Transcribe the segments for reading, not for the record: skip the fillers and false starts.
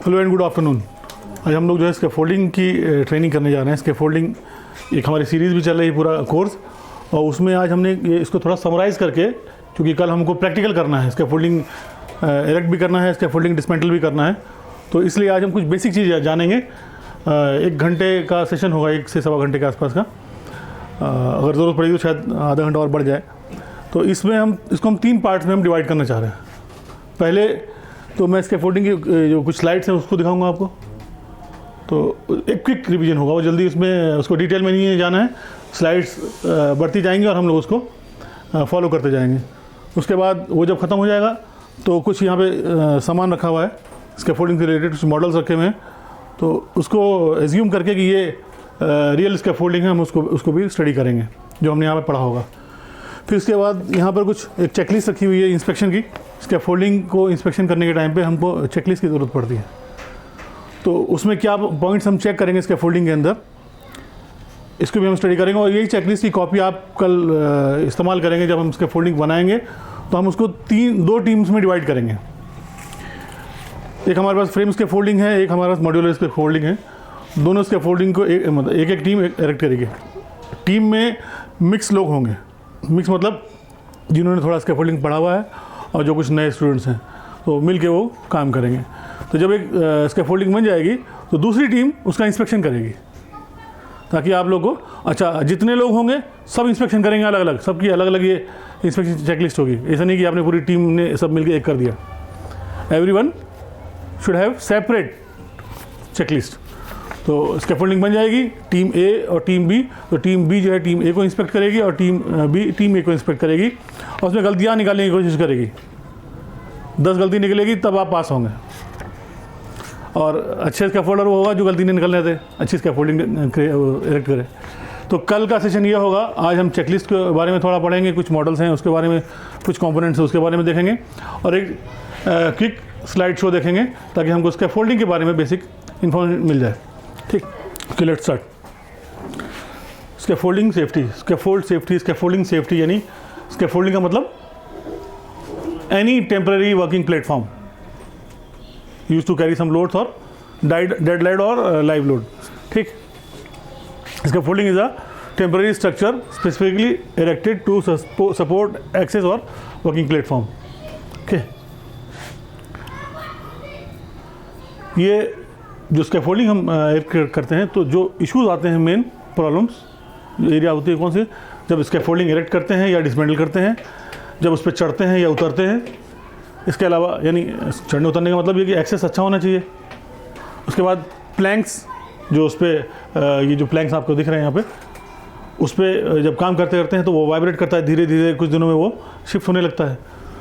Hello and good afternoon. आज हम लोग जो है स्कैफोल्डिंग की ट्रेनिंग करने जा रहे हैं। स्कैफोल्डिंग एक हमारी सीरीज़ भी चल रही है पूरा कोर्स, और उसमें आज हमने इसको थोड़ा समराइज़ करके, क्योंकि कल हमको प्रैक्टिकल करना है, स्कैफोल्डिंग इरेक्ट भी करना है, स्कैफोल्डिंग डिसमेंटल भी करना है, तो इसलिए आज हम कुछ बेसिक चीज़ जानेंगे। 1 घंटे का सेशन होगा, 1 से सवा घंटे के आसपास का। अगर ज़रूरत पड़ेगी तो शायद आधा घंटा और बढ़ जाए। तो इसमें हम 3 पार्ट्स में हम डिवाइड करना चाह रहे हैं। पहले तो मैं स्कैफोल्डिंग की जो कुछ स्लाइड्स हैं उसको दिखाऊंगा आपको, तो एक क्विक रिवीजन होगा, वो जल्दी उसमें उसको डिटेल में नहीं जाना है। स्लाइड्स बढ़ती जाएंगी और हम लोग उसको फॉलो करते जाएंगे। उसके बाद वो जब ख़त्म हो जाएगा तो कुछ यहाँ पे सामान रखा हुआ है स्कैफोल्डिंग से रिलेटेड, कुछ मॉडल्स रखे हुए हैं, तो उसको एज्यूम करके कि ये रियल स्कैफोल्डिंग है, हम उसको भी स्टडी करेंगे जो हमने यहाँ पे पढ़ा होगा। फिर उसके बाद यहाँ पर कुछ एक चेकलिस्ट रखी हुई है इंस्पेक्शन की। स्कैफोल्डिंग को इंस्पेक्शन करने के टाइम पे हमको चेकलिस्ट की ज़रूरत पड़ती है, तो उसमें क्या पॉइंट्स हम चेक करेंगे स्कैफोल्डिंग के अंदर, इसको भी हम स्टडी करेंगे। और यही चेकलिस्ट की कॉपी आप कल इस्तेमाल करेंगे जब हम स्कैफोल्डिंग बनाएंगे, तो हम उसको 2 टीम्स में डिवाइड करेंगे। एक हमारे पास फ्रेम स्कैफोल्डिंग है, एक हमारे पास मॉड्यूलर स्कैफोल्डिंग है। दोनों स्कैफोल्डिंग को एक टीम इरेक्ट करेगी। टीम में मिक्स लोग होंगे, मिक्स मतलब जिन्होंने थोड़ा स्कैफोल्डिंग पढ़ा हुआ है और जो कुछ नए स्टूडेंट्स हैं, तो मिल के वो काम करेंगे। तो जब एक स्कैफोल्डिंग बन जाएगी तो दूसरी टीम उसका इंस्पेक्शन करेगी, ताकि आप लोग को, अच्छा जितने लोग होंगे सब इंस्पेक्शन करेंगे अलग अलग, सबकी अलग अलग ये इंस्पेक्शन चेकलिस्ट होगी। ऐसा नहीं कि आपने पूरी टीम ने सब मिलके एक कर दिया। Everyone should have separate checklist. तो स्कैफोल्डिंग बन जाएगी, टीम ए और टीम बी। तो टीम बी जो है टीम ए को इंस्पेक्ट करेगी और टीम बी टीम ए को इंस्पेक्ट करेगी, और उसमें गलतियाँ निकालने की कोशिश करेगी। 10 गलती निकलेगी तब आप पास होंगे। और अच्छे स्कैफोल्डर वो होगा जो गलती नहीं निकलने देते, अच्छी स्कैफोल्डिंग इरेक्ट करे। तो कल का सेशन ये होगा, आज हम चेकलिस्ट के बारे में थोड़ा पढ़ेंगे, कुछ मॉडल्स हैं उसके बारे में, कुछ कंपोनेंट्स हैं उसके बारे में देखेंगे, और एक क्विक स्लाइड शो देखेंगे ताकि हमको स्कैफोल्डिंग के बारे में बेसिक इन्फॉर्मेशन मिल जाए। ठीक, okay, let's start. Scaffolding safety, scaffold safety, scaffolding safety यानी स्कैफोल्डिंग का मतलब any temporary working platform use to carry some loads और डेड लोड और लाइव लोड। ठीक, scaffolding is a temporary structure specifically erected to support access और working platform. Okay, ये जो scaffolding हम करते हैं, तो जो इश्यूज आते हैं, मेन प्रॉब्लम्स एरिया होती है कौन से, जब स्कैफोल्डिंग इरेक्ट करते हैं या डिसमेंटल करते हैं, जब उस पर चढ़ते हैं या उतरते हैं। इसके अलावा यानी चढ़ने उतरने का मतलब ये कि एक्सेस अच्छा होना चाहिए। उसके बाद प्लैंक्स, जो उस पर ये जो प्लैंक्स आपको दिख रहे हैं यहाँ पे, उस पर जब काम करते करते हैं तो वो वाइब्रेट करता है, धीरे धीरे कुछ दिनों में वो शिफ्ट होने लगता है।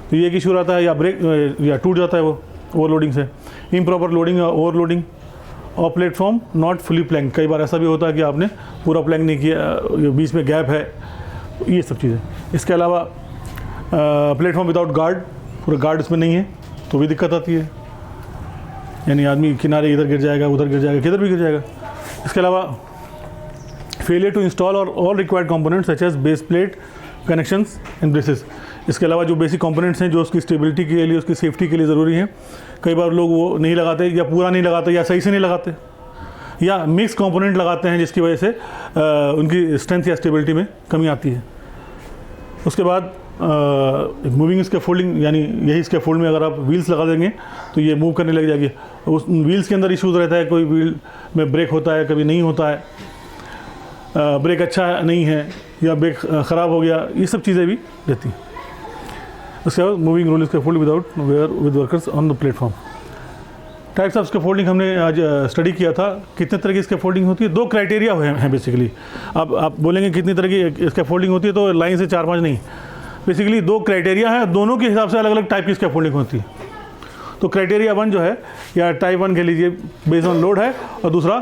तो ये एक इशू रहता है, या ब्रेक या टूट जाता है वो ओवरलोडिंग से। इम्प्रॉपर लोडिंग या ओवरलोडिंग, और प्लेटफॉर्म नॉट फुली प्लैंक। कई बार ऐसा भी होता है कि आपने पूरा प्लैंक नहीं किया, बीच में गैप है, ये सब चीज़ें। इसके अलावा प्लेटफॉर्म विदाउट गार्ड, पूरा गार्ड उसमें नहीं है तो भी दिक्कत आती है, यानी आदमी किनारे इधर गिर जाएगा, उधर गिर जाएगा, किधर भी गिर जाएगा। इसके अलावा फेलियर टू इंस्टॉल और all required components such as base plate, connections and braces. इसके अलावा जो बेसिक कंपोनेंट्स हैं जो उसकी स्टेबिलिटी के लिए, उसकी सेफ्टी के लिए ज़रूरी हैं, कई बार लोग वो नहीं लगाते, या पूरा नहीं लगाते, या सही से नहीं लगाते, या मिक्स कंपोनेंट लगाते हैं, जिसकी वजह से उनकी स्ट्रेंथ या स्टेबिलिटी में कमी आती है। उसके बाद मूविंग स्कैफोल्डिंग, यानी यही स्कैफोल्ड में अगर आप व्हील्स लगा देंगे तो ये मूव करने लग जाएगी। उस व्हील्स के अंदर इश्यूज़ रहता है, कोई व्हील में ब्रेक होता है, कभी नहीं होता है, ब्रेक अच्छा नहीं है या ब्रेक ख़राब हो गया, ये सब चीज़ें भी रहती हैं। उसके बाद moving roll scaffold without where with workers on the platform. Types of scaffolding हमने आज स्टडी किया था। कितने तरह की स्कैफोल्डिंग होती है, 2 क्राइटेरिया हैं बेसिकली। अब आप बोलेंगे कितनी तरह की स्कैफोल्डिंग होती है, तो लाइन से 4-5 नहीं, बेसिकली 2 क्राइटेरिया है, दोनों के हिसाब से अलग अलग टाइप की स्कैफोल्डिंग होती है। तो क्राइटेरिया 1 जो है, या टाइप 1 कह लीजिए, बेस्ड ऑन लोड है, और दूसरा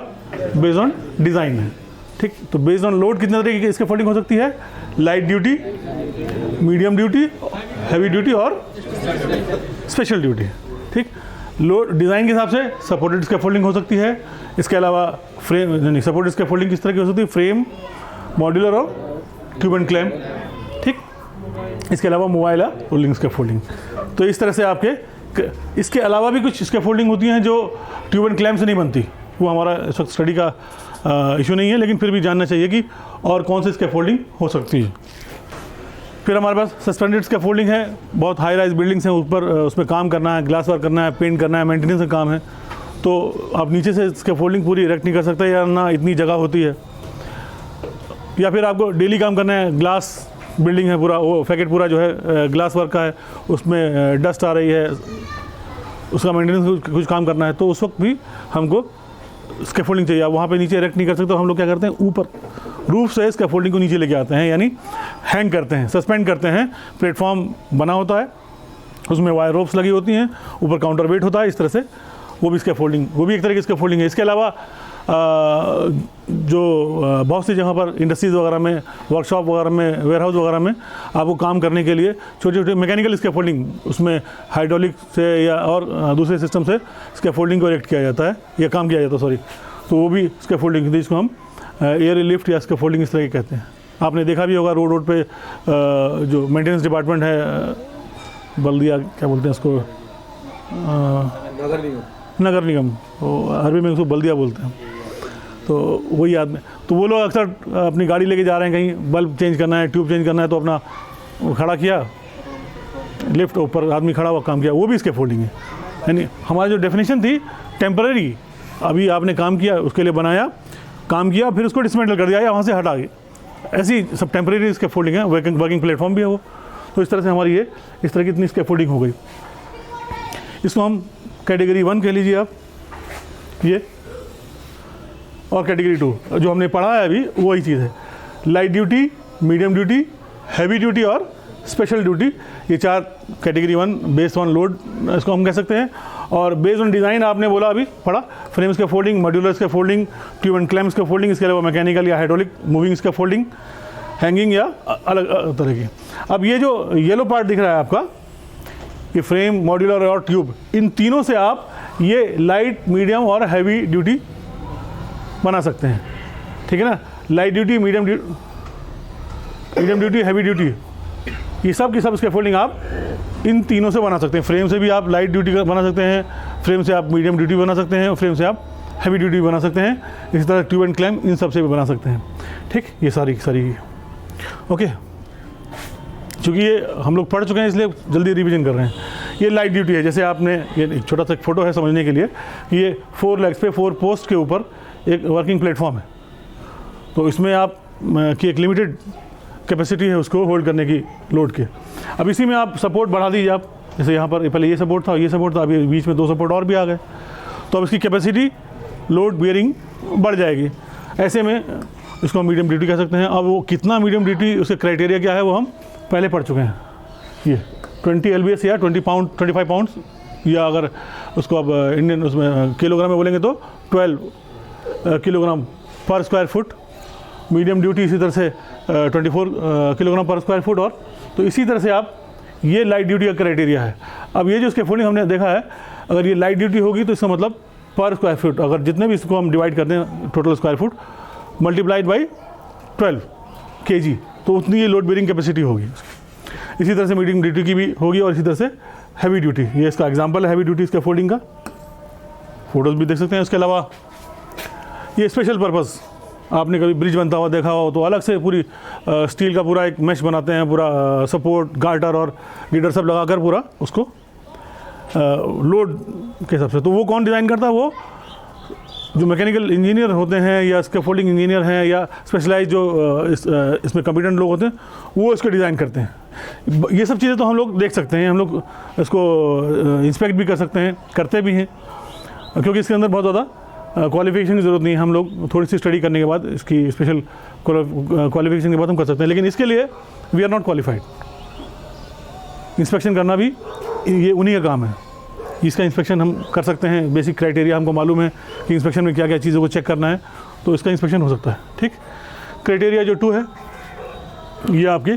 बेस्ड ऑन डिज़ाइन है। ठीक, तो बेस्ड ऑन लोड कितने तरह की स्कैफोल्डिंग हो सकती है, light duty, medium duty, heavy duty और स्पेशल ड्यूटी। ठीक, लोड डिज़ाइन के हिसाब से सपोर्टेड स्कैफोल्डिंग हो सकती है। इसके अलावा फ्रेम, नहीं, सपोर्टेड स्कैफोल्डिंग किस तरह की हो सकती है, फ्रेम, मॉड्यूलर और ट्यूब एंड क्लैम्प। ठीक, इसके अलावा मोबाइल या रोलिंग स्कैफोल्डिंग। तो इस तरह से आपके इसके अलावा भी कुछ स्कैफोल्डिंग होती हैं जो ट्यूब एंड क्लैम्प से नहीं बनती, वो हमारा इस वक्त स्टडी का इशू नहीं है, लेकिन फिर भी जानना चाहिए कि और कौन सी स्कैफोल्डिंग हो सकती है। फिर हमारे पास सस्पेंडेड स्कैफोल्डिंग है, बहुत हाई राइज बिल्डिंग्स हैं, ऊपर उसमें काम करना है, ग्लास वर्क करना है, पेंट करना है, मेंटेनेंस का काम है, तो आप नीचे से स्कैफोल्डिंग पूरी इरेक्ट नहीं कर सकते या ना इतनी जगह होती है, या फिर आपको डेली काम करना है, ग्लास बिल्डिंग है पूरा, वो फैकेट पूरा जो है ग्लास वर्क का है, उसमें डस्ट आ रही है, उसका मेंटेनेंस कुछ काम करना है, तो उस वक्त भी हमको स्कैफोल्डिंग चाहिए। वहाँ पे नीचे इरेक्ट नहीं कर सकते, तो हम लोग क्या करते हैं, ऊपर रूफ से स्कैफोल्डिंग को नीचे लेके आते हैं, यानी हैंग करते हैं, सस्पेंड करते हैं। प्लेटफॉर्म बना होता है, उसमें वायर रोप्स लगी होती हैं, ऊपर काउंटर वेट होता है, इस तरह से वो भी स्कैफोल्डिंग, वो भी एक तरह की स्कैफोल्डिंग है। इसके अलावा जो बहुत सी जगह पर इंडस्ट्रीज़ वगैरह में, वर्कशॉप वगैरह में, वेयरहाउस वगैरह में आपको काम करने के लिए छोटे छोटे मैकेनिकल स्कैफोल्डिंग, उसमें हाइड्रोलिक से या और दूसरे सिस्टम से स्कैफोल्डिंग को इरेक्ट किया जाता है या काम किया जाता है, सॉरी, तो वो भी स्कैफोल्डिंग, जिसको हम एयर लिफ्ट या स्कैफोल्डिंग इस तरह के कहते हैं। आपने देखा भी होगा रोड पे जो मेंटेनेंस डिपार्टमेंट है, बल्दिया क्या बोलते हैं उसको, नगर निगम, वो अरबी में उसको बल्दिया बोलते हैं, तो वही याद में, तो वो लोग अक्सर अपनी गाड़ी लेके जा रहे हैं कहीं, बल्ब चेंज करना है, ट्यूब चेंज करना है, तो अपना खड़ा किया, लिफ्ट ऊपर आदमी खड़ा हुआ काम किया, वो भी स्कैफोल्डिंग है। यानी हमारी जो डेफिनेशन थी टेम्पररी, अभी आपने काम किया, उसके लिए बनाया, काम किया, फिर उसको डिसमेंटल कर दिया या वहाँ से हटा गया, ऐसी सब टेम्पररी स्कैफोल्डिंग है, वर्किंग प्लेटफॉर्म भी है वो। तो इस तरह से हमारी ये इस तरह की इतनी स्कैफोल्डिंग हो गई। इसको हम कैटेगरी 1 कह लीजिए आप, ये, और कैटेगरी 2 जो हमने पढ़ा है अभी वही चीज़ है, light duty, medium duty, heavy duty और स्पेशल ड्यूटी, ये 4 कैटेगरी 1 बेस्ड ऑन लोड इसको हम कह सकते हैं। और बेस्ड ऑन डिज़ाइन आपने बोला अभी पढ़ा, फ्रेम्स के फोल्डिंग, मॉड्यूलर्स के फोल्डिंग, ट्यूब एंड क्लैम्प्स के फोल्डिंग, इसके अलावा मैकेनिकल या हाइड्रोलिक मूविंग के फोल्डिंग, हैंगिंग या अलग तरह की। अब ये जो येलो पार्ट दिख रहा है आपका, ये फ्रेम, मॉड्यूलर और ट्यूब, इन तीनों से आप ये लाइट, मीडियम और हैवी ड्यूटी बना सकते हैं, ठीक है ना। Light duty, medium duty, heavy duty, ये सब की सब स्कैफोल्डिंग आप इन तीनों से बना सकते हैं। फ्रेम से भी आप लाइट ड्यूटी बना सकते हैं, फ्रेम से आप मीडियम ड्यूटी बना सकते हैं, फ्रेम से आप हैवी ड्यूटी बना सकते हैं, इसी तरह ट्यूब एंड क्लैम्प इन सब से भी बना सकते हैं, ठीक। ये सारी ओके, चूँकि ये हम लोग पढ़ चुके हैं इसलिए जल्दी रिवीजन कर रहे हैं। ये लाइट ड्यूटी है, जैसे आपने, ये एक छोटा सा फोटो है समझने के लिए, ये 4 लेग्स पे 4 पोस्ट के ऊपर एक वर्किंग प्लेटफॉर्म है, तो इसमें आप की एक लिमिटेड कैपेसिटी है उसको होल्ड करने की लोड के। अब इसी में आप सपोर्ट बढ़ा दीजिए आप, जैसे यहाँ पर पहले ये सपोर्ट था, ये सपोर्ट था, अभी बीच में 2 सपोर्ट और भी आ गए, तो अब इसकी कैपेसिटी लोड बियरिंग बढ़ जाएगी। ऐसे में इसको हम मीडियम ड्यूटी कह सकते हैं। अब वो कितना मीडियम ड्यूटी, उसके क्राइटेरिया क्या है वो हम पहले पढ़ चुके हैं। ये 20 LBS या 25 पाउंड्स, या अगर उसको अब इंडियन उसमें किलोग्राम में बोलेंगे तो 12 किलोग्राम पर स्क्वायर फुट। मीडियम ड्यूटी इसी तरह से 24 किलोग्राम पर स्क्वायर फुट। और तो इसी तरह से आप, ये लाइट ड्यूटी का क्राइटेरिया है। अब ये जो स्कैफोल्डिंग हमने देखा है, अगर ये लाइट ड्यूटी होगी तो इसका मतलब पर स्क्वायर फुट, अगर जितने भी इसको हम डिवाइड करते हैं total square foot multiplied by 12 kg, तो उतनी ये लोड बेरिंग कैपेसिटी होगी। इसी तरह से मीडियम ड्यूटी की भी होगी, और इसी तरह से हैवी ड्यूटी, ये इसका एग्जांपल है हैवी ड्यूटी स्कैफोल्डिंग का, फोटोज़ भी देख सकते हैं। उसके अलावा ये स्पेशल पर्पस, आपने कभी ब्रिज बनता हुआ देखा हो तो अलग से पूरी स्टील का पूरा एक मैश बनाते हैं, पूरा सपोर्ट, गार्टर और लीडर सब लगाकर पूरा उसको लोड के हिसाब से। तो वो कौन डिज़ाइन करता है? वो जो मैकेनिकल इंजीनियर होते हैं या स्कैफोल्डिंग इंजीनियर हैं या स्पेशलाइज जो इसमें कॉम्पिटेंट लोग होते हैं, वो इसको डिज़ाइन करते हैं। ये सब चीज़ें तो हम लोग देख सकते हैं, हम लोग इसको इंस्पेक्ट भी कर सकते हैं, करते भी हैं, क्योंकि इसके अंदर बहुत ज़्यादा क्वालिफिकेशन की ज़रूरत नहीं है। हम लोग थोड़ी सी स्टडी करने के बाद इसकी स्पेशल क्वालिफिकेशन के बाद हम कर सकते हैं, लेकिन इसके लिए we are not qualified. Inspection करना भी ये उन्हीं का काम है। इसका इंस्पेक्शन हम कर सकते हैं, बेसिक क्राइटेरिया हमको मालूम है कि इंस्पेक्शन में क्या क्या चीज़ों को चेक करना है, तो इसका इंस्पेक्शन हो सकता है। ठीक, क्राइटेरिया जो 2 है ये आपकी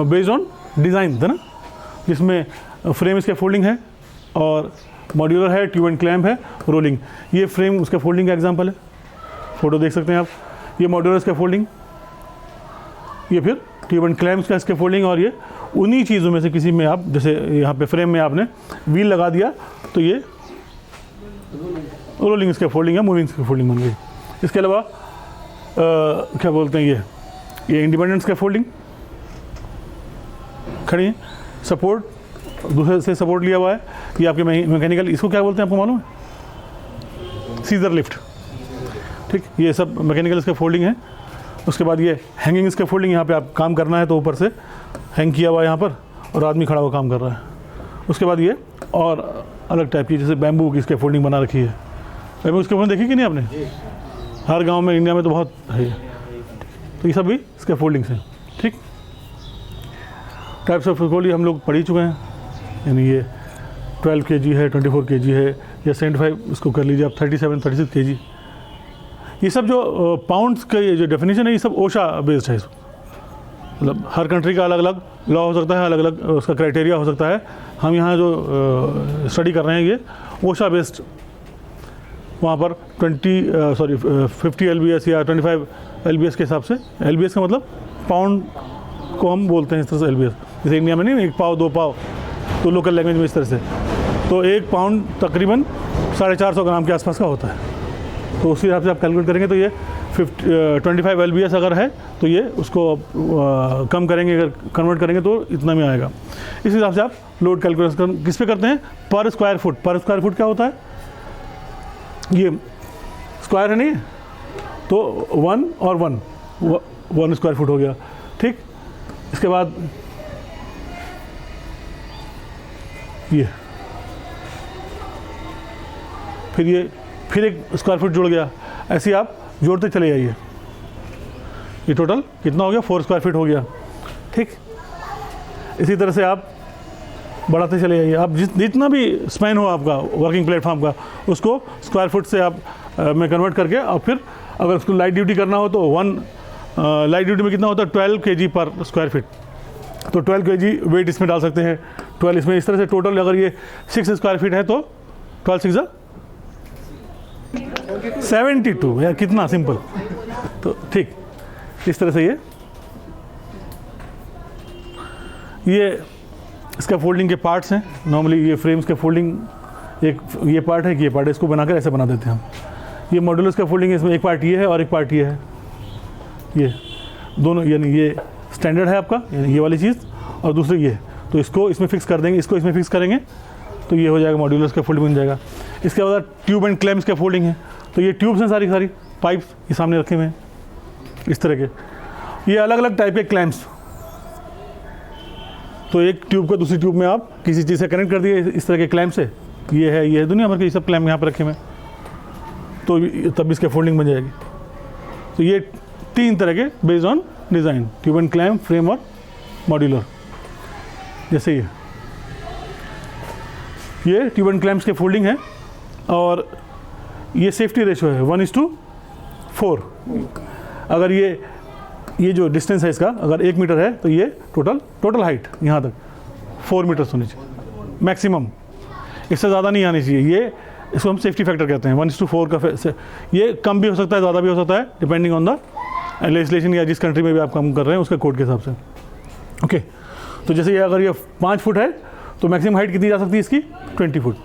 बेस्ड ऑन डिज़ाइन था ना, जिसमें फ्रेम इसके फोल्डिंग है और मॉड्यूलर है, ट्यूब एंड क्लैम्प है, रोलिंग। ये फ्रेम उसके फोल्डिंग का एग्जांपल है, फोटो देख सकते हैं आप। ये मॉड्यूलर इसका फोल्डिंग, ये फिर ट्यूब एंड क्लैम्प्स का स्कैफोल्डिंग, और ये उन्हीं चीज़ों में से किसी में आप, जैसे यहाँ पे फ्रेम में आपने व्हील लगा दिया तो ये रोलिंग स्कैफोल्डिंग या मूविंग स्कैफोल्डिंग बन गई। इसके अलावा क्या बोलते हैं, ये इंडिपेंडेंट स्कैफोल्डिंग खड़ी है, सपोर्ट दूसरे से सपोर्ट लिया हुआ है, ये आपके मैकेनिकल, इसको क्या बोलते हैं आपको मालूम है? सीजर लिफ्ट, ठीक, ये सब मैकेनिकल स्कैफोल्डिंग है। उसके बाद ये हैंगिंग स्कैफोल्डिंग, यहाँ पे आप काम करना है तो ऊपर से हैंग किया हुआ है यहाँ पर और आदमी खड़ा हुआ काम कर रहा है। उसके बाद ये और अलग टाइप की, जैसे बैम्बू की स्कैफोल्डिंग बना रखी है। बैम्बू स्कैफोल्डिंग देखी कि नहीं आपने? हर गांव में इंडिया में तो बहुत है, तो ये सब भी स्कैफोल्डिंग्स हैं, ठीक। टाइप्स ऑफ स्कैफोल्डिंग हम लोग पढ़ ही चुके हैं, यानी ये 12 kg है, 24 kg है, या 75, इसको कर लीजिए आप 37-36 kg। ये सब जो पाउंड्स का ये जो डेफिनेशन है, ये सब ओशा बेस्ड है। मतलब हर कंट्री का अलग अलग लॉ हो सकता है, अलग अलग उसका क्राइटेरिया हो सकता है। हम यहाँ जो स्टडी कर रहे हैं ये ओशा बेस्ड, वहाँ पर 50 LBS या 25 LBS के हिसाब से, LBS का मतलब पाउंड को हम बोलते हैं इस तरह से LBS, जैसे इंडिया में नहीं 1 पाव 2 पाव, तो लोकल लैंग्वेज में इस तरह से, तो 1 पाउंड तकरीबन 450 ग्राम के आसपास का होता है। तो उसी हिसाब से आप कैलकुलेट करेंगे तो ये 25 LBS अगर है तो ये उसको कम करेंगे, अगर कन्वर्ट करेंगे तो इतना में आएगा। इस हिसाब से आप लोड कैलकुलेशन किस पे करते हैं? पर स्क्वायर फुट। पर स्क्वायर फुट क्या होता है? ये स्क्वायर है नहीं, तो 1 और 1 स्क्वायर फुट हो गया, ठीक। इसके बाद ये फिर एक स्क्वायर फुट जुड़ गया, ऐसे ही आप जोड़ते चले जाइए। ये टोटल कितना हो गया? 4 स्क्वायर फीट हो गया, ठीक। इसी तरह से आप बढ़ाते चले जाइए। आप जितना भी स्पैन हो आपका वर्किंग प्लेटफॉर्म का, उसको स्क्वायर फुट से आप में कन्वर्ट करके, और फिर अगर उसको लाइट ड्यूटी करना हो तो लाइट ड्यूटी में कितना होता है? 12 kg पर स्क्वायर फीट। तो 12 kg वेट इसमें डाल सकते हैं, 12 इसमें, इस तरह से टोटल अगर ये 6 स्क्वायर फीट है तो 12 6 72, यार कितना सिंपल। तो ठीक इस तरह से ये स्कैफोल्डिंग के पार्ट्स हैं। नॉर्मली ये फ्रेम स्कैफोल्डिंग, एक ये पार्ट है कि ये पार्ट है, इसको बनाकर ऐसे बना देते हैं हम। ये मॉड्यूलर स्कैफोल्डिंग है, इसमें एक पार्ट ये है और एक पार्ट ये है, ये दोनों, यानी ये स्टैंडर्ड है आपका, यानी ये वाली चीज़, और दूसरी ये, तो इसको इसमें फिक्स कर देंगे, इसको इसमें फिक्स करेंगे तो ये हो जाएगा मॉड्यूलर स्कैफोल्डिंग बन जाएगा। इसके बाद ट्यूब एंड क्लैम्प स्कैफोल्डिंग है, तो ये ट्यूब्स हैं सारी पाइप्स ये सामने रखे हुए हैं इस तरह के। ये अलग अलग टाइप के क्लैम्प्स, तो एक ट्यूब को दूसरी ट्यूब में आप किसी चीज़ से कनेक्ट कर दिए इस तरह के क्लैम्प से, ये है दुनिया भर के ये सब क्लैम्प यहाँ पर रखे हुए हैं, तो तब भी स्कैफोल्डिंग बन जाएगी। तो ये 3 तरह के based on design, tube and clamp, frame और मॉड्यूलर। जैसे ये ट्यूब एंड क्लैम्प्स के फोल्डिंग है, और ये सेफ्टी रेशो है 1:4। अगर ये जो डिस्टेंस है इसका अगर 1 मीटर है तो ये टोटल हाइट यहाँ तक 4 मीटर होनी चाहिए मैक्सिमम, इससे ज़्यादा नहीं आनी चाहिए। ये इसको हम सेफ्टी फैक्टर कहते हैं 1:4 का। ये कम भी हो सकता है, ज़्यादा भी हो सकता है, डिपेंडिंग ऑन द लेजिस्लेशन या जिस कंट्री में भी आप काम कर रहे हैं उसके कोड के हिसाब से। ओके, तो जैसे ये अगर ये 5 फुट है तो मैक्सिमम हाइट कितनी जा सकती है इसकी? 20 फुट।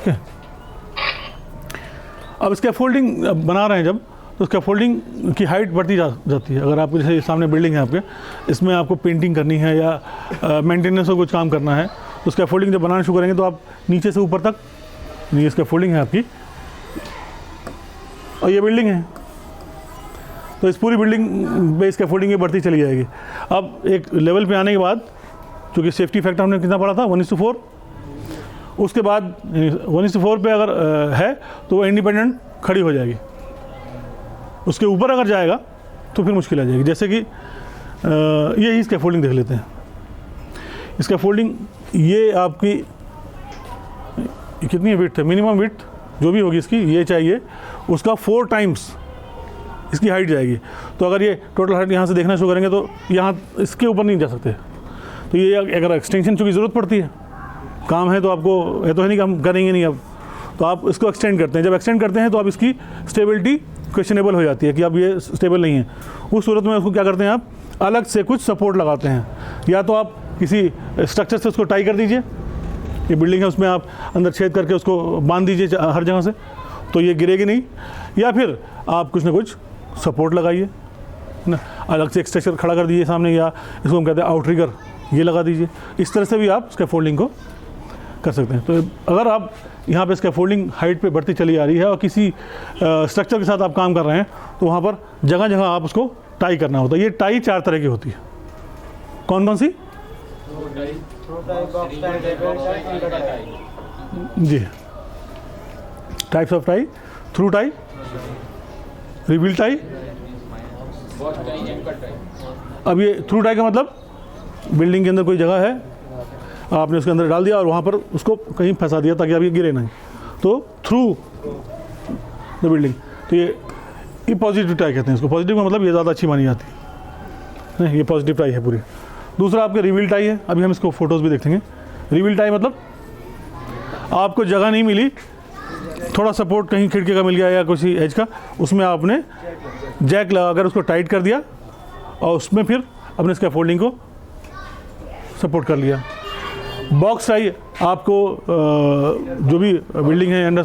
ओके, अब स्कैफोल्डिंग बना रहे हैं जब, तो स्कैफोल्डिंग की हाइट बढ़ती जाती है। अगर आपको जैसे सामने बिल्डिंग है आपके, इसमें आपको पेंटिंग करनी है या मेंटेनेंस का कुछ काम करना है, तो स्कैफोल्डिंग जब बनाना शुरू करेंगे तो आप नीचे से ऊपर तक, ये स्कैफोल्डिंग है आपकी और ये बिल्डिंग है, तो इस पूरी बिल्डिंग पे स्कैफोल्डिंग बढ़ती चली जाएगी। अब एक लेवल पे आने के बाद, चूँकि सेफ्टी फैक्टर हमने कितना पढ़ा था 1:4, उसके बाद 1:4 पे अगर है तो वो इंडिपेंडेंट खड़ी हो जाएगी। उसके ऊपर अगर जाएगा तो फिर मुश्किल आ जाएगी। जैसे कि ये स्कैफोल्डिंग देख लेते हैं। स्कैफोल्डिंग ये आपकी कितनी विड्थ है, मिनिमम विड्थ जो भी होगी इसकी, ये चाहिए उसका 4 टाइम्स इसकी हाइट जाएगी। तो अगर ये टोटल हाइट यहाँ से देखना शुरू करेंगे तो यहाँ इसके ऊपर नहीं जा सकते। तो ये अगर एक्सटेंशन चूँकि ज़रूरत पड़ती है, काम है तो आपको, ये तो है नहीं कि हम करेंगे नहीं अब, तो आप इसको एक्सटेंड करते हैं। जब एक्सटेंड करते हैं तो आप इसकी स्टेबिलिटी क्वेश्चनेबल हो जाती है कि अब ये स्टेबल नहीं है, उस सूरत में उसको क्या करते हैं, आप अलग से कुछ सपोर्ट लगाते हैं। या तो आप किसी स्ट्रक्चर से उसको टाई कर दीजिए, ये बिल्डिंग है उसमें आप अंदर छेद करके उसको बांध दीजिए हर जगह से, तो ये गिरेगी नहीं। या फिर आप कुछ ना कुछ सपोर्ट लगाइए ना, अलग से एक स्ट्रक्चर खड़ा कर दीजिए सामने, या इसको हम कहते हैं आउटरिगर, ये लगा दीजिए। इस तरह से भी आप स्कैफोल्डिंग को कर सकते हैं। तो अगर आप यहाँ पे स्कैफोल्डिंग हाइट पे बढ़ती चली आ रही है और किसी स्ट्रक्चर के साथ आप काम कर रहे हैं, तो वहाँ पर जगह जगह आप उसको टाई करना होता है। ये टाई 4 तरह की होती है। कौन कौन सी? जी, types of tie, through tie, reveal tie. अब ये थ्रू टाई का मतलब बिल्डिंग के अंदर कोई जगह है, आपने उसके अंदर डाल दिया और वहाँ पर उसको कहीं फंसा दिया ताकि अब ये गिरे नहीं, तो थ्रू द बिल्डिंग। तो ये पॉजिटिव टाई कहते हैं इसको। पॉजिटिव का मतलब ये ज़्यादा अच्छी मानी जाती है नहीं, ये पॉजिटिव टाई है पूरी। दूसरा आपके रिवील टाई है, अभी हम इसको फोटोज़ भी देखेंगे। रिवील टाई मतलब आपको जगह नहीं मिली, थोड़ा सपोर्ट कहीं खिड़की का मिल गया या किसी एज का, उसमें आपने जैक लगाकर उसको टाइट कर दिया और उसमें फिर अपने स्कैफोल्डिंग को सपोर्ट कर लिया। बॉक्स टाई आपको जो भी बिल्डिंग है अंदर,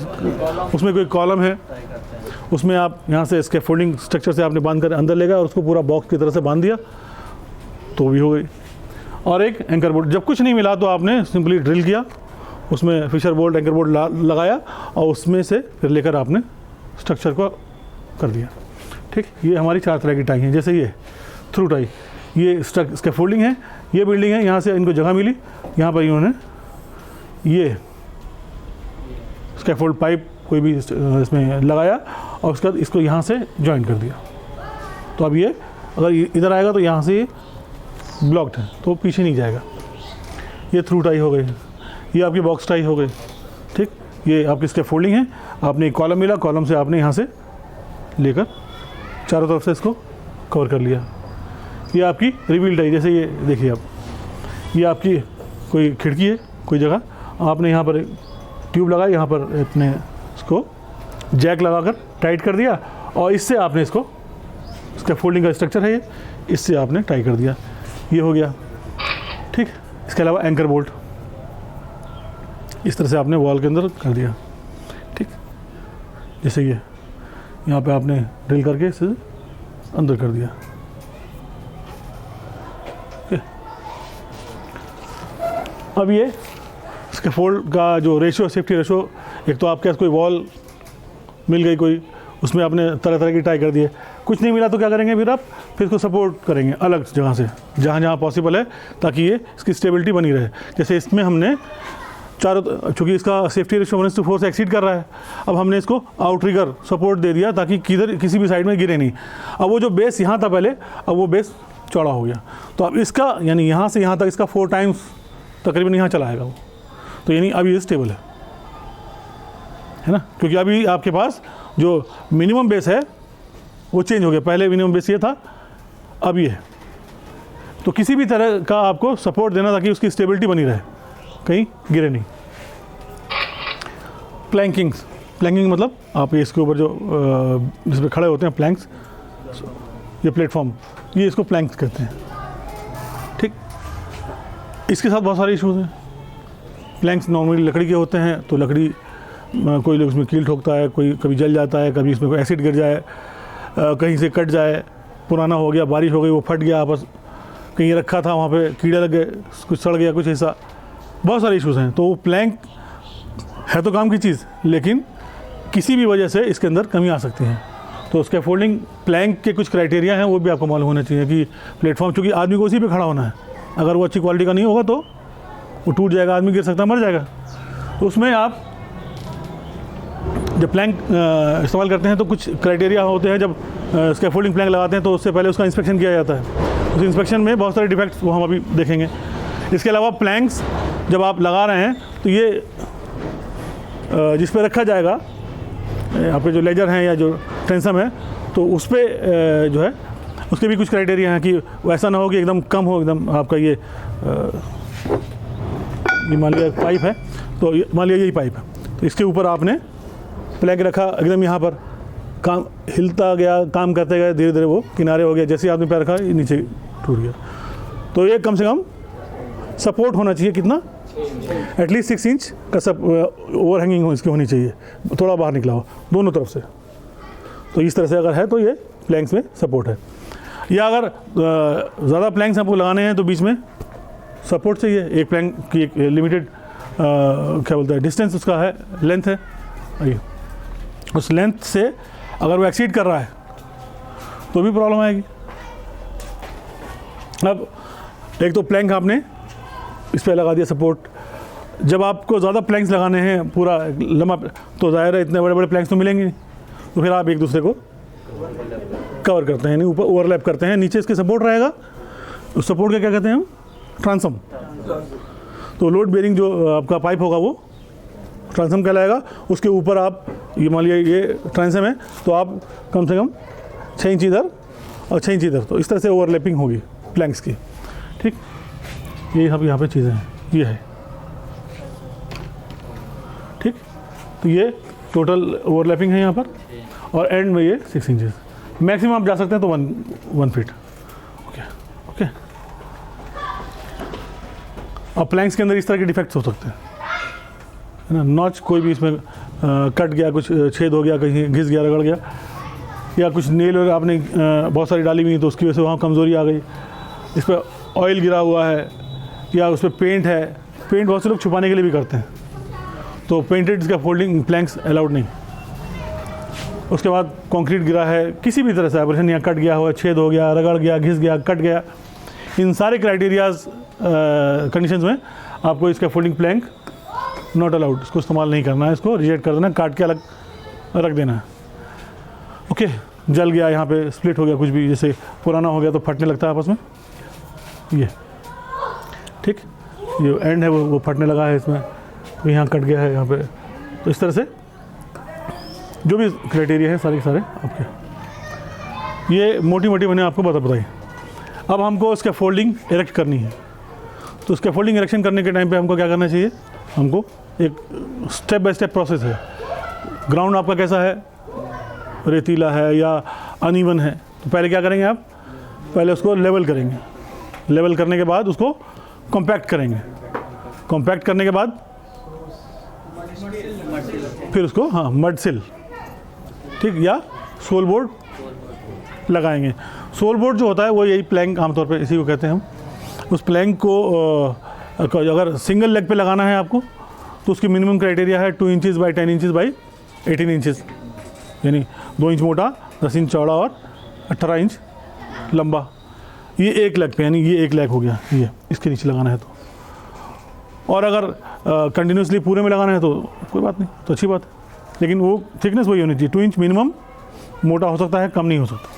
उसमें कोई कॉलम है, उसमें आप यहाँ से स्कैफोल्डिंग स्ट्रक्चर से आपने बांध कर अंदर ले गया और उसको पूरा बॉक्स की तरह से बांध दिया, तो भी हो गई। और एक एंकर बोल्ट, जब कुछ नहीं मिला तो आपने सिंपली ड्रिल किया, उसमें फिशर बोल्ट एंकर बोल्ट लगाया और उसमें से फिर लेकर आपने स्ट्रक्चर को कर दिया। ठीक, ये हमारी 4 तरह की टाई हैं। जैसे ये थ्रू टाई, ये स्कैफोल्डिंग है, ये बिल्डिंग है, यहाँ से इनको जगह मिली, यहाँ पर इन्होंने ये स्कैफोल्ड पाइप कोई भी इसमें लगाया और उसके बाद इसको यहाँ से जॉइन कर दिया। तो अब ये अगर इधर आएगा तो यहाँ से ये ब्लॉक्ड है तो पीछे नहीं जाएगा। ये थ्रू टाई हो गई, ये आपकी बॉक्स टाई हो गई। ठीक, ये आपकी स्कैफोल्डिंग है, आपने एक कॉलम मिला, कॉलम से आपने यहाँ से लेकर चारों तरफ से इसको कवर कर लिया। ये आपकी रिवील टाई, जैसे ये देखिए आप, ये आपकी कोई खिड़की है, कोई जगह, आपने यहाँ पर ट्यूब लगाई, यहाँ पर अपने इसको जैक लगाकर टाइट कर दिया और इससे आपने इसको, इसका फोल्डिंग का स्ट्रक्चर है ये, इससे आपने टाई कर दिया, ये हो गया। ठीक, इसके अलावा एंकर बोल्ट, इस तरह से आपने वॉल के अंदर कर दिया। ठीक, जैसे ये यहाँ पे आपने ड्रिल करके इसे अंदर कर दिया। अब ये स्कैफोल्ड का जो रेशो, सेफ्टी रेशो, एक तो आपके पास कोई वॉल मिल गई कोई, उसमें आपने तरह तरह की टाई कर दिए। कुछ नहीं मिला तो क्या करेंगे फिर आप, फिर इसको सपोर्ट करेंगे अलग जगह से, जहाँ जहाँ पॉसिबल है, ताकि ये इसकी स्टेबिलिटी बनी रहे। जैसे इसमें हमने चारों, चूँकि इसका सेफ्टी रेशो 1:4 से एक्सीड कर रहा है, अब हमने इसको आउटरिगर सपोर्ट दे दिया ताकि किधर किसी भी साइड में गिरे नहीं। अब वो जो बेस यहाँ था पहले, अब वो बेस चौड़ा हो गया, तो अब इसका यानी यहाँ से यहाँ तक इसका 4 टाइम्स तकरीबन यहाँ चला आएगा वो, तो यानी अभी ये स्टेबल है ना, क्योंकि अभी आपके पास जो मिनिमम बेस है वो चेंज हो गया। पहले मिनिमम बेस ये था, अब ये है। तो किसी भी तरह का आपको सपोर्ट देना ताकि उसकी स्टेबिलिटी बनी रहे, कहीं गिरे नहीं। प्लैंकिंग्स, प्लैंकिंग मतलब आप ये इसके ऊपर जो जिस पे खड़े होते हैं प्लैंक्स, ये प्लेटफॉर्म, ये इसको प्लैंक्स कहते हैं। ठीक, इसके साथ बहुत सारे इश्यूज हैं। प्लैंक्स नॉर्मली लकड़ी के होते हैं, तो लकड़ी कोई लोग उसमें कील ठोकता है, कोई कभी जल जाता है, कभी इसमें कोई एसिड गिर जाए, कहीं से कट जाए, पुराना हो गया, बारिश हो गई, वो फट गया आपस, कहीं रखा था वहाँ पे कीड़े लग गए, कुछ सड़ गया, कुछ ऐसा, बहुत सारे इश्यूज़ हैं। तो प्लैंक है तो काम की चीज़, लेकिन किसी भी वजह से इसके अंदर कमी आ सकती है। तो स्कैफोल्डिंग प्लैंक के कुछ क्राइटेरिया हैं, वो भी आपको मालूम होना चाहिए कि प्लेटफॉर्म, चूँकि आदमी को उसी पे खड़ा होना है, अगर वो अच्छी क्वालिटी का नहीं होगा तो वो टूट जाएगा, आदमी गिर सकता है, मर जाएगा। तो उसमें आप जब प्लैंक इस्तेमाल करते हैं तो कुछ क्राइटेरिया होते हैं। जब स्कैफोल्डिंग प्लैंक लगाते हैं तो उससे पहले उसका इंस्पेक्शन किया जाता है। उस इंस्पेक्शन में बहुत सारे डिफेक्ट्स वो हम अभी देखेंगे। इसके अलावा प्लैंक्स जब आप लगा रहे हैं तो ये जिस पे रखा जाएगा, आपके जो लेजर हैं या जो ट्रेंसम है, तो उस पर जो है उसके भी कुछ क्राइटेरिया हैं कि वैसा ना हो कि एकदम कम हो, एकदम आपका ये मान लिया पाइप है, तो मान लिया यही पाइप है, तो इसके ऊपर आपने प्लैंक रखा एकदम यहाँ पर काम हिलता गया, काम करते गए, धीरे धीरे वो किनारे हो गया। जैसे आपने पैर रखा ये नीचे टूट गया। तो ये कम से कम सपोर्ट होना चाहिए कितना, एटलीस्ट 6 इंच का सब ओवर हैंगिंग हो इसकी होनी चाहिए, थोड़ा बाहर निकला हो दोनों तरफ से। तो इस तरह से अगर है तो ये प्लैंक्स में सपोर्ट है। या अगर ज़्यादा प्लैंक्स आपको लगाने हैं तो बीच में सपोर्ट चाहिए। एक प्लैंक की एक लिमिटेड क्या बोलते हैं डिस्टेंस उसका है, लेंथ है, ये उस लेंथ से अगर वो एक्सीड कर रहा है तो भी प्रॉब्लम आएगी। अब एक तो प्लैंक आपने इस पर लगा दिया सपोर्ट, जब आपको ज़्यादा प्लैंक्स लगाने हैं पूरा लंबा, तो ज़ाहिर है इतने बड़े बड़े प्लैंक्स तो मिलेंगे नहीं, तो फिर आप एक दूसरे को कवर करते हैं, यानी ऊपर ओवरलैप करते हैं। नीचे इसके सपोर्ट रहेगा, उस सपोर्ट का क्या कहते हैं हम, ट्रांसम। तो लोड बेयरिंग जो आपका पाइप होगा वो ट्रांसम कहलाएगा। उसके ऊपर आप ये मान लिया ये ट्रांसम है, तो आप कम से कम 6 इंच इधर और 6 इंच इधर, तो इस तरह से ओवरलैपिंग होगी प्लैंक्स की। ठीक, ये सब यहाँ पे चीज़ें हैं, ये है ठीक। तो ये टोटल ओवरलैपिंग है यहाँ पर, और एंड में ये 6 इंचेस मैक्सिमम आप जा सकते हैं तो 1 फीट। Okay okay. अब प्लैंक्स के अंदर इस तरह के डिफेक्ट्स हो सकते हैं, है ना, नॉच कोई भी इसमें कट गया, कुछ छेद हो गया, कहीं घिस गया, रगड़ गया, या कुछ नेल वगैरह आपने बहुत सारी डाली हुई तो उसकी वजह से वहाँ कमज़ोरी आ गई, इस पर ऑयल गिरा हुआ है, या उस पर पेंट है। पेंट बहुत से लोग छुपाने के लिए भी करते हैं, तो पेंटेड इसका फोल्डिंग प्लैंक्स अलाउड नहीं। उसके बाद कंक्रीट गिरा है, किसी भी तरह से ऑपरेशन, यहाँ कट गया हुआ, छेद हो गया, रगड़ गया, घिस गया, कट गया, इन सारे क्राइटेरियाज कंडीशंस में आपको इसका फोल्डिंग प्लैंक नॉट अलाउड, इसको इस्तेमाल नहीं करना है, इसको रिजेक्ट कर देना, काट के अलग रख देना है। ओके, जल गया, यहाँ पे स्प्लिट हो गया, कुछ भी जैसे पुराना हो गया तो फटने लगता है आपस में, ये ठीक, ये एंड है वो फटने लगा है इसमें, तो यहाँ कट गया है यहाँ पे। तो इस तरह से जो भी क्राइटेरिया है सारे सारे आपके, ये मोटी मोटी मैंने आपको बताई। अब हमको इसका फोल्डिंग इरेक्ट करनी है, तो इसका फोल्डिंग इरेक्शन करने के टाइम पे हमको क्या करना चाहिए, हमको एक स्टेप बाय स्टेप प्रोसेस है। ग्राउंड आपका कैसा है, रेतीला है या अनइवन है, तो पहले क्या करेंगे आप, पहले उसको लेवल करेंगे, लेवल करने के बाद उसको कॉम्पैक्ट करेंगे, कॉम्पैक्ट करने के बाद फिर उसको हाँ मड सिल, ठीक, या सोल बोर्ड लगाएंगे। सोल बोर्ड जो होता है वो यही प्लैंक, आमतौर पे इसी को कहते हैं हम। उस प्लैंक को अगर सिंगल लेग पे लगाना है आपको, तो उसकी मिनिमम क्राइटेरिया है 2 inches by 10 inches by 18 inches, यानी 2 इंच मोटा, 10 इंच चौड़ा और 18 इंच लंबा। ये एक लेग पे, यानी ये एक लेग हो गया, ये इसके नीचे लगाना है तो। और अगर कंटिन्यूसली पूरे में लगाना है तो कोई बात नहीं, तो अच्छी बात है, लेकिन वो थिकनेस वही होनी चाहिए, 2 इंच मिनिमम। मोटा हो सकता है, कम नहीं हो सकता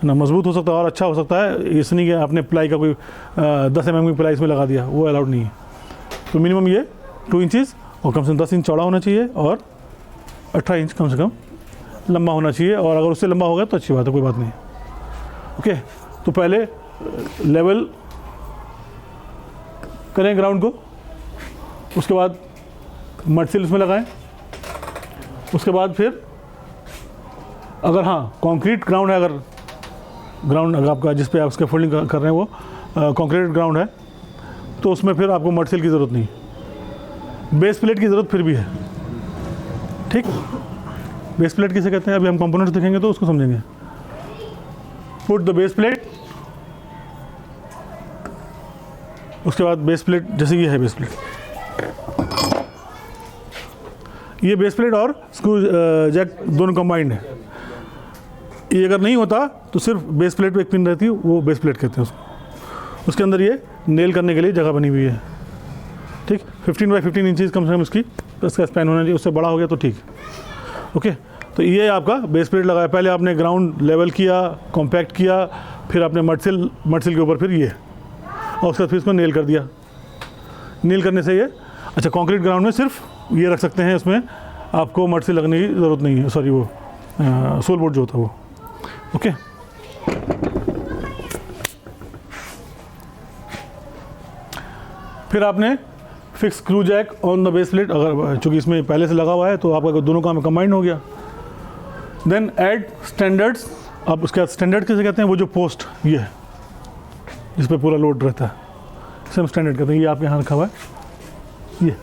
ना, मजबूत हो सकता है और अच्छा हो सकता है। इस नहीं कि आपने प्लाई का कोई 10 mm की प्लाई इसमें लगा दिया, वो अलाउड नहीं है। तो मिनिमम ये 2 इंचेस और कम से कम 10 इंच चौड़ा होना चाहिए और 18 इंच कम से कम लंबा होना चाहिए, और अगर उससे लंबा होगा तो अच्छी बात है, कोई बात नहीं। ओके, तो पहले लेवल करें ग्राउंड को, उसके बाद मड सिल उसमें लगाएं, उसके बाद फिर अगर हाँ कंक्रीट ग्राउंड है, अगर ग्राउंड अगर आपका जिस पे आप उसका फोल्डिंग कर रहे हैं वो कंक्रीट ग्राउंड है, तो उसमें फिर आपको मड सिल की ज़रूरत नहीं, बेस प्लेट की ज़रूरत फिर भी है। ठीक, बेस प्लेट किसे कहते हैं अभी हम कंपोनेंट्स देखेंगे तो उसको समझेंगे। पुट द बेस प्लेट, उसके बाद बेस प्लेट, जैसे ये है बेस प्लेट, ये बेस प्लेट और स्क्रू जैक दोनों कंबाइंड है। ये अगर नहीं होता तो सिर्फ बेस प्लेट पे एक पिन रहती है, वो बेस प्लेट कहते हैं उसको। उसके अंदर ये नेल करने के लिए जगह बनी हुई है। ठीक, 15 बाई 15 इंचज़ कम से कम इसका स्पैन होना चाहिए, उससे बड़ा हो गया तो ठीक। ओके, तो ये आपका बेस प्लेट लगाया, पहले आपने ग्राउंड लेवल किया, कॉम्पैक्ट किया, फिर आपने मड सिल के ऊपर फिर ये, और उसके बाद फिर इसको नेल कर दिया। नेल करने से ये अच्छा, कंक्रीट ग्राउंड में सिर्फ ये रख सकते हैं, उसमें आपको मड सिल लगने की ज़रूरत नहीं है, सॉरी वो सोल बोर्ड जो होता है वो। ओके, फिर आपने fix screw jack on the base plate, अगर चूँकि इसमें पहले से लगा हुआ है तो आपका दोनों काम कंबाइंड हो गया। Then add standards. अब उसके बाद स्टैंडर्ड किसे कहते हैं, वो जो पोस्ट ये है जिस पे पूरा लोड रहता है, इसे हम स्टैंडर्ड कहते हैं। ये आपके यहाँ रखा हुआ है ये,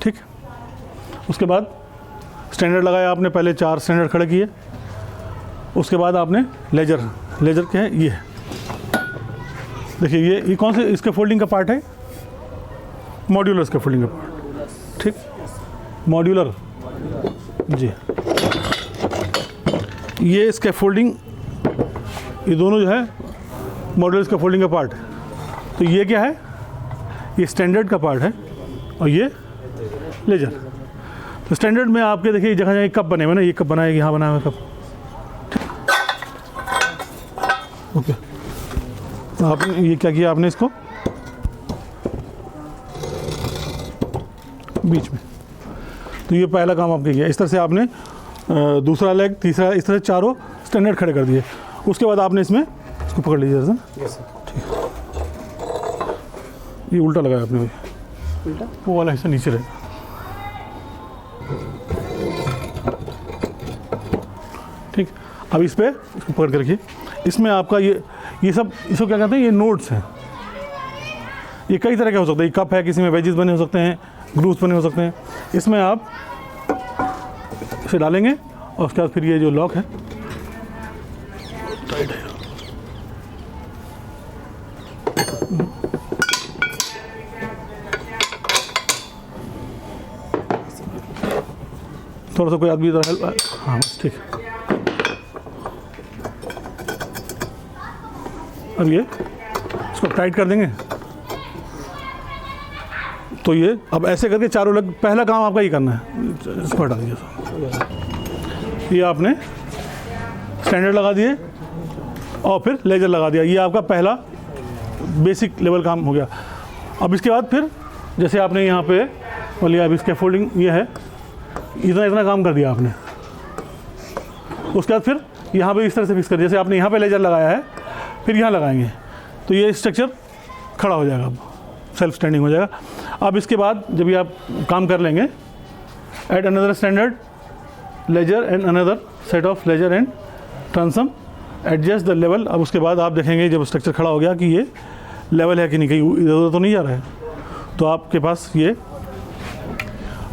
ठीक। उसके बाद स्टैंडर्ड लगाया आपने, पहले 4 स्टैंडर्ड खड़े किए। उसके बाद आपने लेजर के हैं ये, देखिए ये कौन से इसके फोल्डिंग का पार्ट है, मॉड्यूलर इसका फोल्डिंग का पार्ट, ठीक, मॉड्यूलर जी। ये इसका फोल्डिंग, ये दोनों जो है मॉड्यूलर इसका फोल्डिंग का पार्ट। तो ये क्या है, ये स्टैंडर्ड का पार्ट है और ये लेजर। तो स्टैंडर्ड में आपके देखिए जगह जगह कप बने हुए ना, ये कप बना है, यहाँ बना हुआ कप, ओके। तो आपने ये क्या किया, आपने इसको बीच में, तो ये पहला काम आपने किया। इस तरह से आपने दूसरा लेग, तीसरा, इस तरह से चारों स्टैंडर्ड खड़े कर दिए। उसके बाद आपने इसमें इसको पकड़ लीजिए सर, ठीक। ये उल्टा लगाया आपने, उल्टा वो वाला हिस्सा नीचे रहेगा, ठीक। अब इस पे इसको पकड़ के रखिए। इसमें आपका ये सब, इसको क्या कहते हैं, ये नोट्स हैं। ये कई तरह के हो सकते हैं, कप है, किसी में वेजेस बने हो सकते हैं, ग्रूव्स बने हो सकते हैं। इसमें आप इसे डालेंगे और उसके बाद फिर ये जो लॉक है टाइट है, थोड़ा सा कोई आदमी इधर हेल्प, हाँ बस ठीक है। अब ये इसको टाइट कर देंगे। तो ये अब ऐसे करके चारों लग, पहला काम आपका ये करना है, इसको हटा दीजिए। ये आपने स्टैंडर्ड लगा दिए और फिर लेजर लगा दिया। ये आपका पहला बेसिक लेवल काम हो गया। अब इसके बाद फिर जैसे आपने यहाँ पे बोलिए, अब इसके फोल्डिंग ये है, इतना काम कर दिया आपने। उसके बाद फिर यहाँ पे इस तरह से फिक्स कर दिया, जैसे आपने यहाँ पे लेजर लगाया है, फिर यहाँ लगाएंगे तो ये स्ट्रक्चर खड़ा हो जाएगा, अब सेल्फ स्टैंडिंग हो जाएगा। अब इसके बाद जब ये आप काम कर लेंगे, add another standard ledger and another set of ledger and transom, adjust the level. अब उसके बाद आप देखेंगे जब स्ट्रक्चर खड़ा हो गया कि ये लेवल है कि नहीं, कहीं इधर उधर तो नहीं जा रहा है। तो आपके पास ये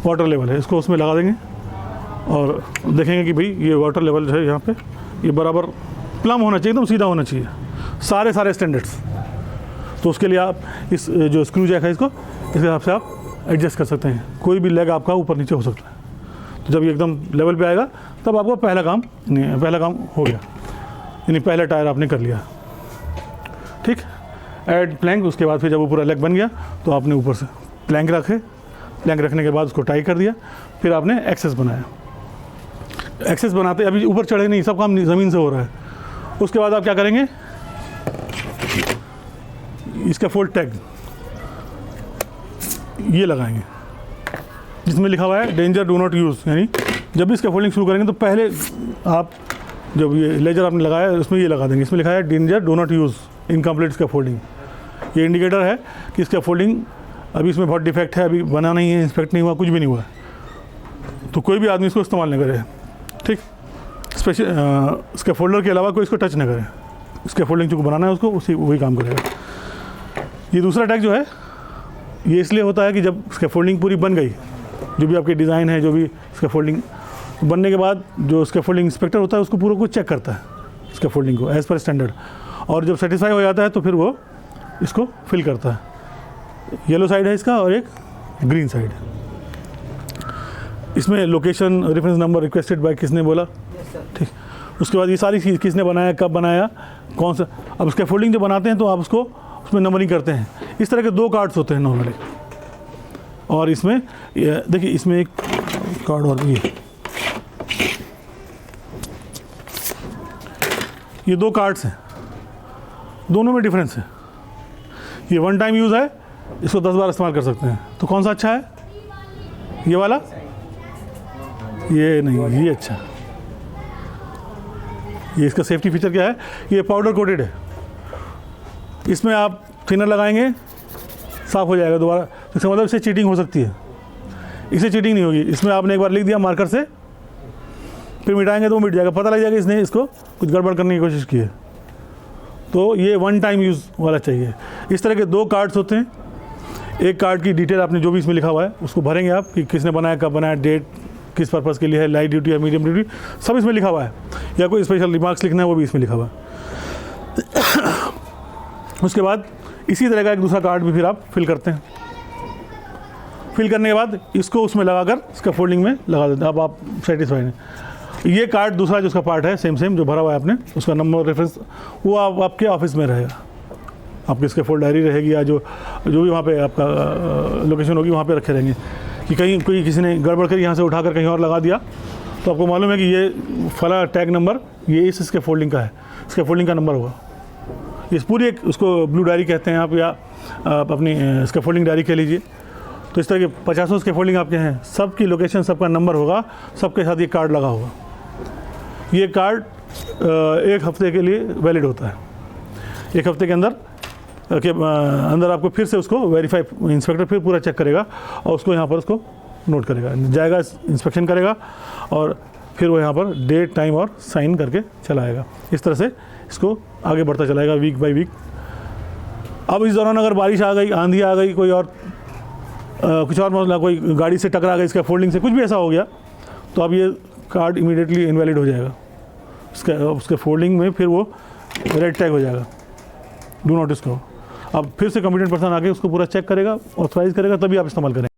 वाटर लेवल है, इसको उसमें लगा देंगे और देखेंगे कि भाई ये वाटर लेवल जो है यहाँ पे ये बराबर प्लम होना चाहिए, एकदम सीधा होना चाहिए, सारे स्टैंडर्ड्स। तो उसके लिए आप इस जो स्क्रू जैक है इसको इस हिसाब से आप एडजस्ट कर सकते हैं। कोई भी लेग आपका ऊपर नीचे हो सकता है। तो जब ये एकदम लेवल पे आएगा तब आपको पहला काम हो गया, यानी पहला टायर आपने कर लिया, ठीक। ऐड प्लैंक, उसके बाद फिर जब वो पूरा लेग बन गया तो आपने ऊपर से प्लैंक रखे, प्लैंक रखने के बाद उसको टाई कर दिया। फिर आपने एक्सेस बनाया। एक्सेस बनाते अभी ऊपर चढ़े नहीं, सब काम ज़मीन से हो रहा है। उसके बाद आप क्या करेंगे, इसका फोल्ड टैग ये लगाएंगे जिसमें लिखा हुआ है डेंजर डू नॉट यूज़, यानी जब भी इसका फोल्डिंग शुरू करेंगे तो पहले आप जब ये लेजर आपने लगाया उसमें ये लगा देंगे, इसमें लिखा है danger do not use incomplete इसका फोल्डिंग। ये इंडिकेटर है कि इसका फोल्डिंग अभी इसमें बहुत डिफेक्ट है, अभी बना नहीं है, इंस्पेक्ट नहीं हुआ, कुछ भी नहीं हुआ है, तो कोई भी आदमी इसको इस्तेमाल नहीं करे, ठीक। स्पेशल इसके फोल्डर के अलावा कोई इसको टच ना करे। इसके फोल्डिंग जो बनाना है उसको वही काम करेगा। ये दूसरा टैग जो है ये इसलिए होता है कि जब इसका फोल्डिंग पूरी बन गई, जो भी आपकी डिज़ाइन है, जो भी इसका फोल्डिंग बनने के बाद जो इसका फोल्डिंग इंस्पेक्टर होता है उसको पूरा को चेक करता है इसका फोल्डिंग को एज़ पर स्टैंडर्ड, और जब सेटिस्फाई हो जाता है तो फिर वो इसको फिल करता है। येलो साइड है इसका और एक ग्रीन साइड। इसमें location, reference number, requested bye किसने बोला, ठीक। उसके बाद ये सारी चीज़ किसने बनाया, कब बनाया, कौन सा। अब उसका फोल्डिंग जो बनाते हैं तो आप उसको उसमें नंबरिंग करते हैं। इस तरह के 2 कार्ड्स होते हैं नॉर्मली। और इसमें देखिए इसमें एक कार्ड और ये 2 कार्ड्स हैं, दोनों में डिफरेंस है। ये 1 टाइम यूज़ है, इसको 10 बार इस्तेमाल कर सकते हैं। तो कौन सा अच्छा है, ये वाला, ये नहीं, ये अच्छा। ये इसका सेफ्टी फीचर क्या है, ये पाउडर कोटेड है, इसमें आप थिनर लगाएंगे साफ़ हो जाएगा दोबारा। तो इसका मतलब इससे चीटिंग हो सकती है, इससे चीटिंग नहीं होगी। इसमें आपने एक बार लिख दिया मार्कर से फिर मिटाएंगे तो वो मिट जाएगा, पता लग जाएगा इसने इसको कुछ गड़बड़ करने की कोशिश की है। तो ये वन टाइम यूज़ वाला चाहिए। इस तरह के 2 कार्ड्स होते हैं। एक कार्ड की डिटेल आपने जो भी इसमें लिखा हुआ है उसको भरेंगे आप कि किसने बनाया, कब बनाया, डेट, किस पर्पज़ के लिए है, लाइट ड्यूटी या मीडियम ड्यूटी, सब इसमें लिखा हुआ है। या कोई स्पेशल रिमार्क्स लिखना है वो भी इसमें लिखा हुआ है। उसके बाद इसी तरह का एक दूसरा कार्ड भी फिर आप फिल करते हैं। फिल करने के बाद इसको उसमें लगाकर इसका फोल्डिंग में लगा देते हैं। अब आप सेटिस्फाइड हैं। ये कार्ड दूसरा जो उसका पार्ट है सेम जो भरा हुआ है आपने, उसका नंबर रेफरेंस वो आपके ऑफिस में रहेगा। आपकी इसके फोल्ड डायरी रहेगी या जो भी वहाँ पे आपका लोकेशन होगी वहाँ पे रखे रहेंगे कि कहीं कोई किसी ने गड़बड़ कर यहाँ से उठाकर कहीं और लगा दिया तो आपको मालूम है कि ये फला टैग नंबर ये इसके फोल्डिंग का है, इसके फोल्डिंग का नंबर होगा। इस पूरी एक उसको ब्लू डायरी कहते हैं आप, या आप अपनी इसका फोल्डिंग डायरी कह लीजिए। तो इस तरह के 50 के फोल्डिंग आपके हैं, सबकी लोकेशन, सबका नंबर होगा, सबके साथ ये कार्ड लगा होगा। ये कार्ड 1 हफ्ते के लिए वैलिड होता है। 1 हफ्ते के अंदर आपको फिर से उसको वेरीफाई, इंस्पेक्टर फिर पूरा चेक करेगा और उसको यहाँ पर उसको नोट करेगा, जाएगा, इंस्पेक्शन करेगा और फिर वो यहाँ पर डेट, टाइम और साइन करके चलाएगा। इस तरह से इसको आगे बढ़ता चलाएगा वीक बाय वीक। अब इस दौरान अगर बारिश आ गई, आंधी आ गई, कोई और कुछ और मसला, कोई गाड़ी से टकरा गई, इसका फोल्डिंग से कुछ भी ऐसा हो गया तो अब ये कार्ड इमीडिएटली इनवैलिड हो जाएगा। उसके फोल्डिंग में फिर वो रेड टैग हो जाएगा, डू नॉट डिस्कवर। अब फिर से कॉम्पिटेंट पर्सन आके उसको पूरा चेक करेगा, ऑथराइज करेगा, तभी आप इस्तेमाल करें।